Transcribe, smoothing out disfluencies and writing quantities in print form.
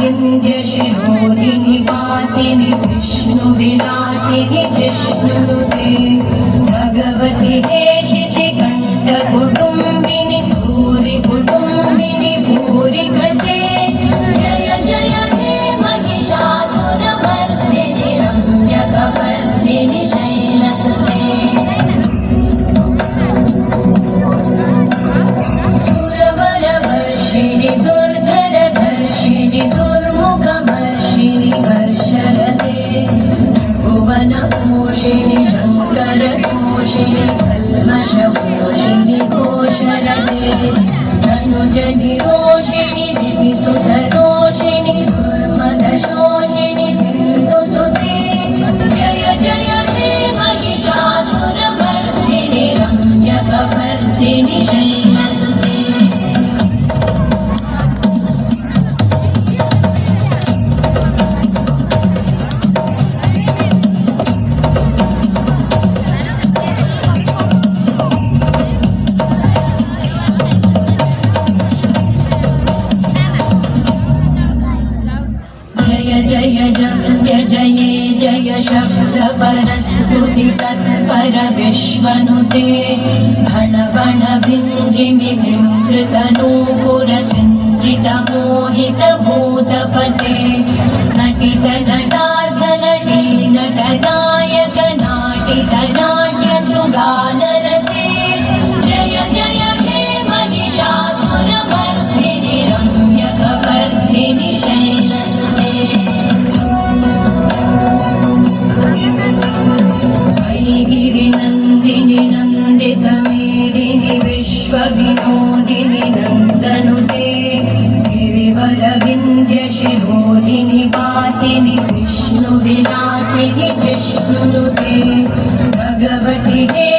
विन्ध्यशिरोधिनि वासिनि विष्णुविलासिनि जिष्णुनुते भगवति हेशितिकण्ठकुटुम्बिनि भूरि कुटुम्बिनि भूरि कृते जय जय हे महिषासुरमर्दिनि रम्यकपर्दिनि शैलसुते सुरवरवर्षिणि दुर्धरधर्षिणि दुर्मुखमर्षिणि हर्षरते भुवनपोषिणि शङ्करतोषिणि कल्मषपोषिणि घोषरते धनुजनिरोषिणि दिविसुतरोषिणि दुर्मदशोषिणि सिन्धुसुते जय जय हे महिषासुरमर्दिनि रम्यकपर्दिनि शैलसुते जये जय शब्द परस्तुति तत्पर विश्वनुते भण भण भिञ्जिमि भिङ्कृतनूपुर सिञ्चित मोहित भूतपते नटित नटार्धनटी नटनायक नाटित नाट्य सुगानरते जय जय हे महिषासुरमर्दिनि रम्यकपर्दिनि शैलसुते गिरिनन्दिनि नन्दितमेदिनि विश्वविनोदिनि नन्दनुते गिरिवरविन्ध्यशिरोधिनि वासिनि विष्णुविलासिनि जिष्णुनुते भगवति हे